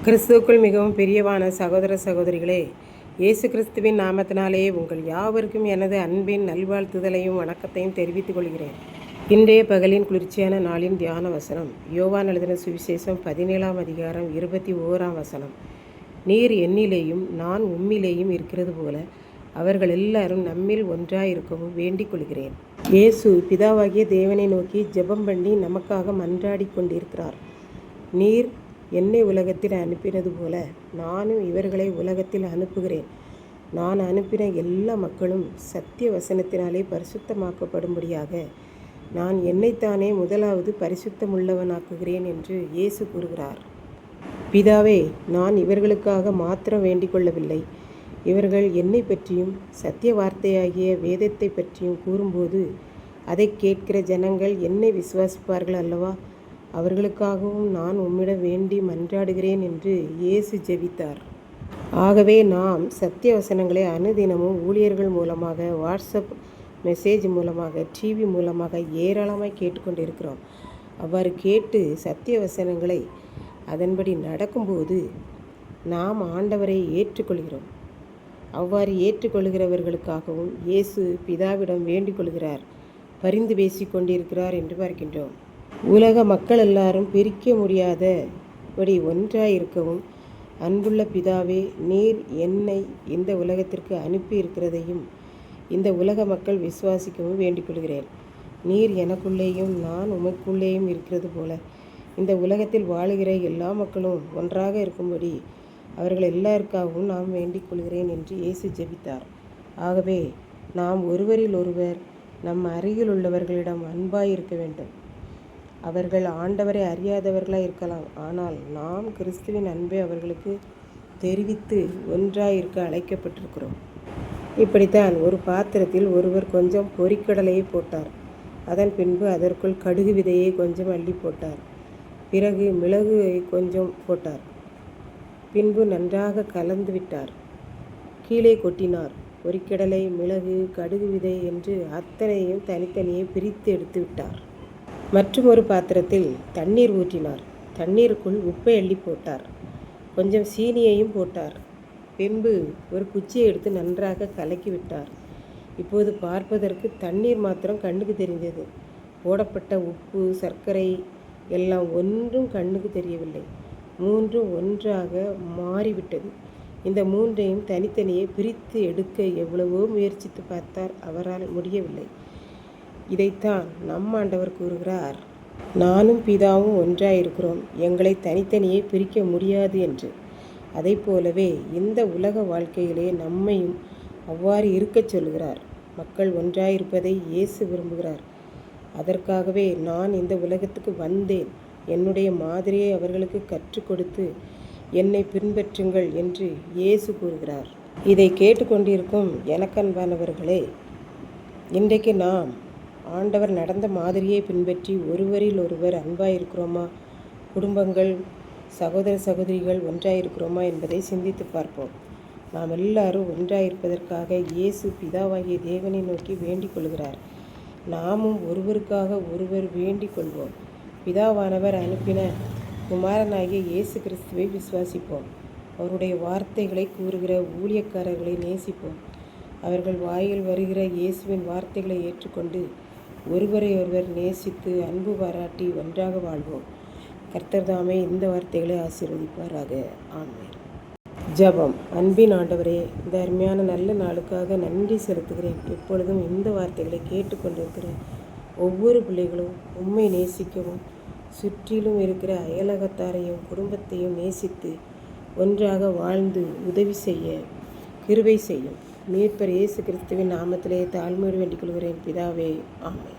கிறிஸ்துவுக்குள் மிகவும் பிரியமான சகோதர சகோதரிகளே, இயேசு கிறிஸ்துவின் நாமத்தினாலே உங்கள் யாவருக்கும் எனது அன்பின் நல்வாழ்த்துதலையும் வணக்கத்தையும் தெரிவித்துக் கொள்கிறேன். இன்றைய பகலின் குளிர்ச்சியான நாளின் தியான வசனம் யோவான் எழுதின சுவிசேஷம் 17ஆம் அதிகாரம் 21ஆம் வசனம். நீர் என்னிலேயும் நான் உம்மிலேயும் இருக்கிறது போல அவர்கள் எல்லாரும் நம்மில் ஒன்றாயிருக்கவும் வேண்டிக் கொள்கிறேன். இயேசு பிதாவாகிய தேவனை நோக்கி ஜெபம் பண்ணி நமக்காக மன்றாடி கொண்டிருக்கிறார். நீர் என்னை உலகத்தில் அனுப்பினது போல நானும் இவர்களை உலகத்தில் அனுப்புகிறேன். நான் அனுப்பின எல்லா மக்களும் சத்திய வசனத்தினாலே பரிசுத்தமாக்கப்படும்படியாக நான் என்னைத்தானே முதலாவது பரிசுத்தமுள்ளவனாக்குகிறேன் என்று இயேசு கூறுகிறார். பிதாவே, நான் இவர்களுக்காக மாத்திரம் வேண்டிக் கொள்ளவில்லை. இவர்கள் என்னை பற்றியும் சத்திய வார்த்தையாகிய வேதத்தை பற்றியும் கூறும்போது அதை கேட்கிற ஜனங்கள் என்னை விசுவாசிப்பார்கள் அல்லவா? அவர்களுக்காகவும் நான் உம்மிடம் வேண்டி மன்றாடுகிறேன் என்று இயேசு ஜெபித்தார். ஆகவே நாம் சத்திய வசனங்களை அனுதினமும் ஊழியர்கள் மூலமாக, வாட்ஸ்அப் மெசேஜ் மூலமாக, டிவி மூலமாக ஏராளமாய் கேட்டுக்கொண்டிருக்கிறோம். அவ்வாறு கேட்டு சத்திய வசனங்களை அதன்படி நடக்கும்போது நாம் ஆண்டவரை ஏற்றுக்கொள்கிறோம். அவ்வாறு ஏற்றுக்கொள்கிறவர்களுக்காகவும் இயேசு பிதாவிடம் வேண்டிக் கொள்கிறார், பரிந்து பேசி கொண்டிருக்கிறார் என்று பார்க்கின்றோம். உலக மக்கள் எல்லாரும் பிரிக்க முடியாதபடி ஒன்றாயிருக்கவும் அன்புள்ள பிதாவே, நீர் என்னை இந்த உலகத்திற்கு அனுப்பி இருக்கிறதையும் இந்த உலக மக்கள் விசுவாசிக்கவும் வேண்டிக் கொள்கிறேன். நீர் எனக்குள்ளேயும் நான் உமக்குள்ளேயும் இருக்கிறது போல இந்த உலகத்தில் வாழுகிற எல்லா மக்களும் ஒன்றாக இருக்கும்படி அவர்கள் எல்லாருக்காகவும் நாம் வேண்டிக் கொள்கிறேன் என்று இயேசு ஜெபித்தார். ஆகவே நாம் ஒருவரில் ஒருவர் நம் அருகில் உள்ளவர்களிடம் அன்பாயிருக்க வேண்டும். அவர்கள் ஆண்டவரை அறியாதவர்களாக இருக்கலாம், ஆனால் நாம் கிறிஸ்துவின் அன்பை அவர்களுக்கு தெரிவித்து ஒன்றாயிருக்க அழைக்கப்பட்டிருக்கிறோம். இப்படித்தான் ஒரு பாத்திரத்தில் ஒருவர் கொஞ்சம் பொரிக்கடலையை போட்டார். அதன் பின்பு அதற்குள் கடுகு விதையை கொஞ்சம் அள்ளி போட்டார். பிறகு மிளகு கொஞ்சம் போட்டார். பின்பு நன்றாக கலந்து விட்டார். கீழே கொட்டினார். பொரிக்கடலை, மிளகு, கடுகு விதை என்று அத்தனையும் தனித்தனியே பிரித்து எடுத்து விட்டார். மற்றும் ஒரு பாத்திரத்தில் தண்ணீர் ஊற்றினார். தண்ணீருக்குள் உப்பை அள்ளி போட்டார். கொஞ்சம் சீனியையும் போட்டார். பின்பு ஒரு குச்சியை எடுத்து நன்றாக கலக்கி விட்டார். இப்போது பார்ப்பதற்கு தண்ணீர் மாத்திரம் கண்ணுக்கு தெரிந்தது. போடப்பட்ட உப்பு, சர்க்கரை எல்லாம் ஒன்றும் கண்ணுக்கு தெரியவில்லை. மூன்றும் ஒன்றாக மாறிவிட்டது. இந்த மூன்றையும் தனித்தனியே பிரித்து எடுக்க எவ்வளவோ முயற்சித்து பார்த்தார். அவரால் முடியவில்லை. இதைத்தான் நம் ஆண்டவர் கூறுகிறார், நானும் பிதாவும் ஒன்றாயிருக்கிறோம், எங்களை தனித்தனியே பிரிக்க முடியாது என்று. அதை போலவே இந்த உலக வாழ்க்கையிலே நம்மையும் அவ்வாறு இருக்கச் சொல்கிறார். மக்கள் ஒன்றாயிருப்பதை இயேசு விரும்புகிறார். அதற்காகவே நான் இந்த உலகத்துக்கு வந்தேன். என்னுடைய மாதிரியை அவர்களுக்கு கற்றுக் கொடுத்து என்னை பின்பற்றுங்கள் என்று இயேசு கூறுகிறார். இதை கேட்டுக்கொண்டிருக்கும் எனக்கன்பானவர்களே, இன்றைக்கு நாம் ஆண்டவர் நடந்த மாதிரியை பின்பற்றி ஒருவரில் ஒருவர் அன்பாயிருக்கிறோமா? குடும்பங்கள், சகோதர சகோதரிகள் ஒன்றாயிருக்கிறோமா என்பதை சிந்தித்து பார்ப்போம். நாம் எல்லாரும் ஒன்றாயிருப்பதற்காக இயேசு பிதாவாகிய தேவனை நோக்கி வேண்டிக் கொள்கிறார். நாமும் ஒருவருக்காக ஒருவர் வேண்டிக் கொள்வோம். பிதாவானவர் அனுப்பின குமாரனாகிய இயேசு கிறிஸ்துவை விசுவாசிப்போம். அவருடைய வார்த்தைகளை கூறுகிற ஊழியக்காரர்களை நேசிப்போம். அவர்கள் வாயில் வருகிற இயேசுவின் வார்த்தைகளை ஏற்றுக்கொண்டு ஒருவரை ஒருவர் நேசித்து அன்பு பாராட்டி ஒன்றாக வாழ்வோம். கர்த்தர் தாமே இந்த வார்த்தைகளை ஆசீர்வதிப்பாராக. ஆமென். ஜெபம். அன்பின் ஆண்டவரே, இந்த அருமையான நல்ல நாளுக்காக நன்றி செலுத்துகிறேன். எப்பொழுதும் இந்த வார்த்தைகளை கேட்டுக்கொண்டிருக்கிற ஒவ்வொரு பிள்ளைகளும் உம்மை நேசிக்கவும், சுற்றிலும் இருக்கிற அயலகத்தாரையும் குடும்பத்தையும் நேசித்து ஒன்றாக வாழ்ந்து உதவி செய்ய கிருபை செய்யும். மீட்பர் இயேசு கிறிஸ்துவின் நாமத்திலே தாழ்மையோடு வேண்டிக் கொள்கிறேன் பிதாவே. ஆமென்.